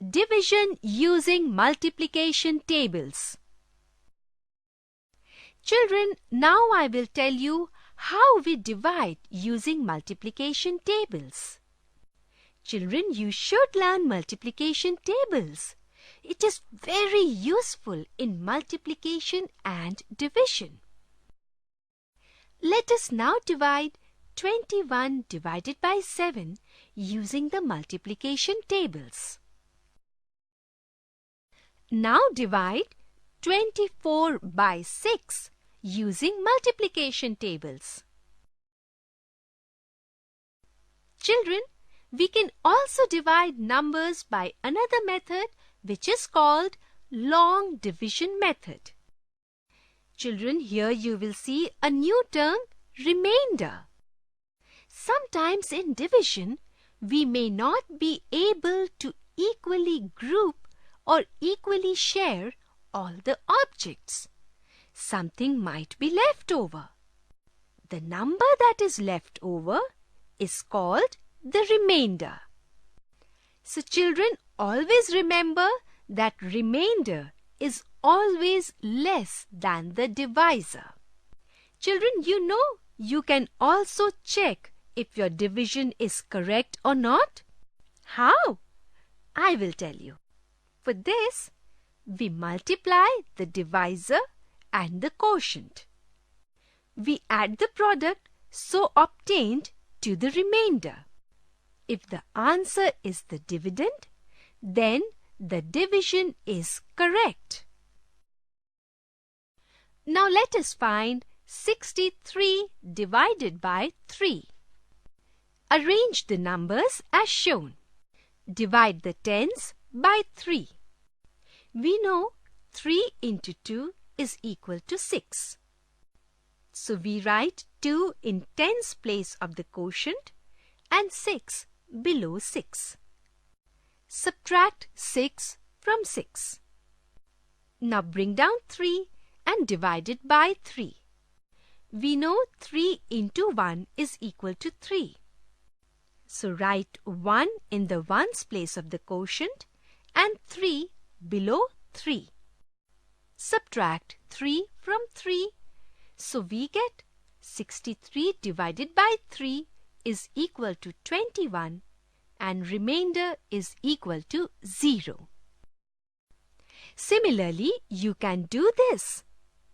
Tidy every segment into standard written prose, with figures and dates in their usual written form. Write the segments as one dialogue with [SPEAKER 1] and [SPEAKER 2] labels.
[SPEAKER 1] Division using multiplication tables. Children, now I will tell you how we divide using multiplication tables. Children, you should learn multiplication tables. It is very useful in multiplication and division. Let us now divide 21 divided by 7 using the multiplication tables. Now divide 24 by 6 using multiplication tables. Children, we can also divide numbers by another method which is called long division method. Children, here you will see a new term, remainder. Sometimes in division, we may not be able to equally group or equally share all the objects. Something might be left over. The number that is left over is called the remainder. So children, always remember that remainder is always less than the divisor. Children, you know you can also check if your division is correct or not. How? I will tell you. For this, we multiply the divisor and the quotient. We add the product so obtained to the remainder. If the answer is the dividend, then the division is correct. Now let us find 63 divided by 3. Arrange the numbers as shown. Divide the tens by 3. We know 3 into 2 is equal to 6. So we write 2 in tens place of the quotient and 6 below 6. Subtract 6 from 6. Now bring down 3 and divide it by 3. We know 3 into 1 is equal to 3. So write 1 in the ones place of the quotient and 3 below 3. Subtract 3 from 3. So we get 63 divided by 3 is equal to 21 and remainder is equal to 0. Similarly, you can do this.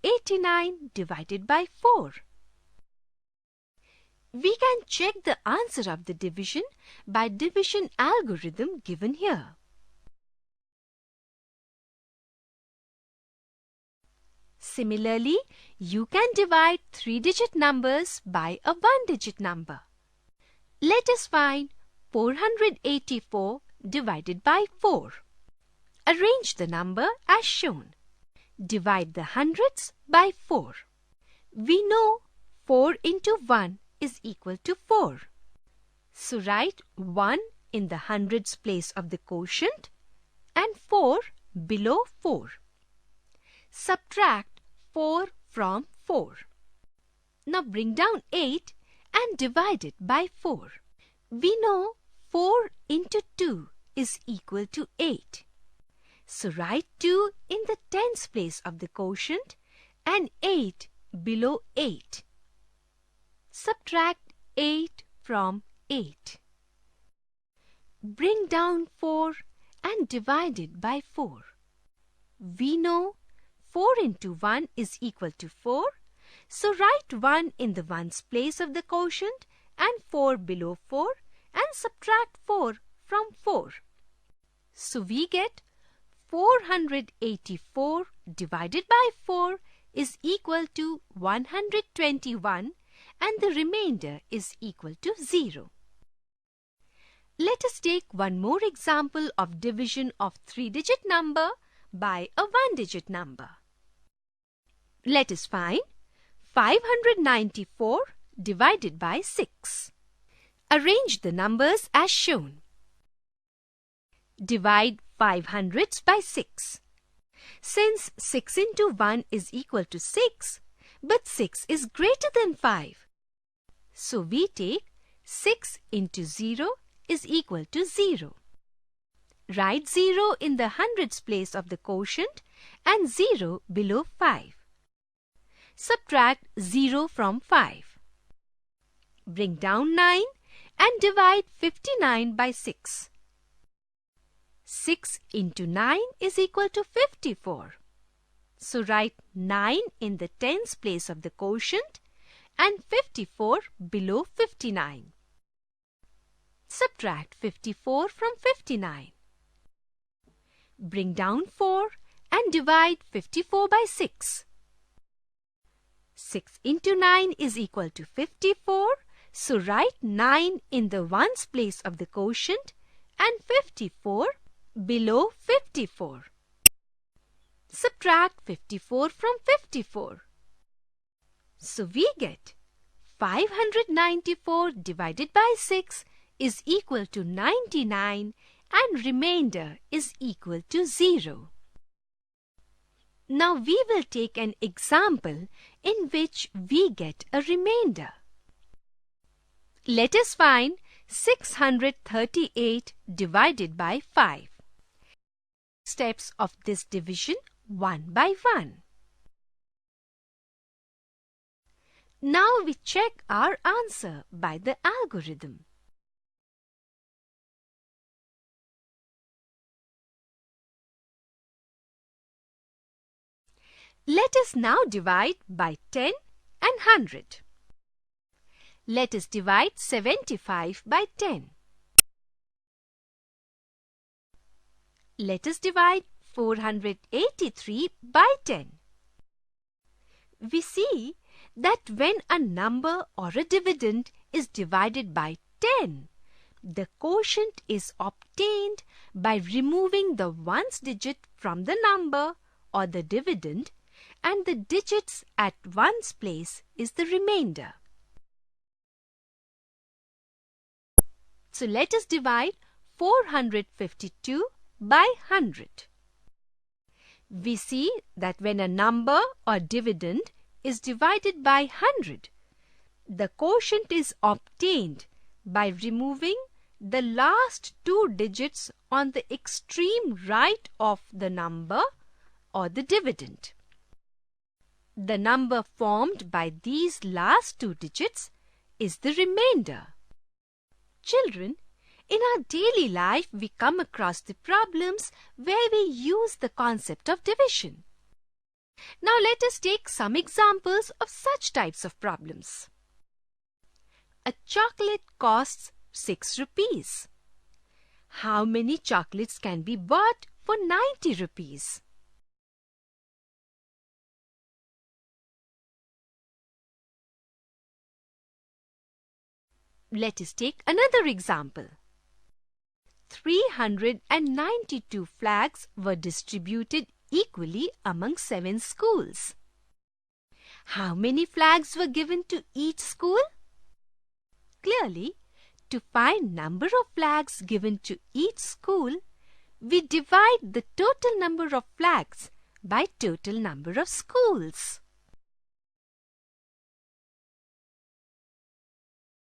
[SPEAKER 1] 89 divided by 4. We can check the answer of the division by division algorithm given here. Similarly, you can divide 3-digit numbers by a 1-digit number. Let us find 484 divided by 4. Arrange the number as shown. Divide the hundreds by 4. We know 4 into 1 is equal to 4. So write 1 in the hundreds place of the quotient and 4 below 4. Subtract 4 from 4. Now bring down 8 and divide it by 4. We know 4 into 2 is equal to 8. So write 2 in the tens place of the quotient and 8 below 8. Subtract 8 from 8. Bring down 4 and divide it by 4. We know 4 into 1 is equal to 4. So write 1 in the ones place of the quotient and 4 below 4 and subtract 4 from 4. So we get 484 divided by 4 is equal to 121 and the remainder is equal to 0. Let us take one more example of division of 3-digit number by a 1-digit number. Let us find 594 divided by 6. Arrange the numbers as shown. Divide 5 hundreds by 6. Since 6 into 1 is equal to 6, but 6 is greater than 5. So we take 6 into 0 is equal to 0. Write 0 in the hundreds place of the quotient and 0 below 5. Subtract 0 from 5. Bring down 9 and divide 59 by 6. 6 into 9 is equal to 54. So write 9 in the tens place of the quotient and 54 below 59. Subtract 54 from 59. Bring down 4 and divide 54 by 6. 6 into 9 is equal to 54. So write 9 in the ones place of the quotient and 54 below 54. Subtract 54 from 54. So we get 594 divided by 6 is equal to 99 and remainder is equal to 0. Now we will take an example in which we get a remainder. Let us find 638 divided by 5. Steps of this division one by one. Now we check our answer by the algorithm. Let us now divide by 10 and 100. Let us divide 75 by 10. Let us divide 483 by 10. We see that when a number or a dividend is divided by 10, the quotient is obtained by removing the ones digit from the number or the dividend, and the digits at ones place is the remainder. So let us divide 452 by 100. We see that when a number or dividend is divided by 100, the quotient is obtained by removing the last two digits on the extreme right of the number or the dividend. The number formed by these last two digits is the remainder. Children, in our daily life we come across the problems where we use the concept of division. Now let us take some examples of such types of problems. A chocolate costs 6 rupees. How many chocolates can be bought for 90 rupees? Let us take another example. 392 flags were distributed equally among 7 schools. How many flags were given to each school? Clearly, to find number of flags given to each school, we divide the total number of flags by total number of schools.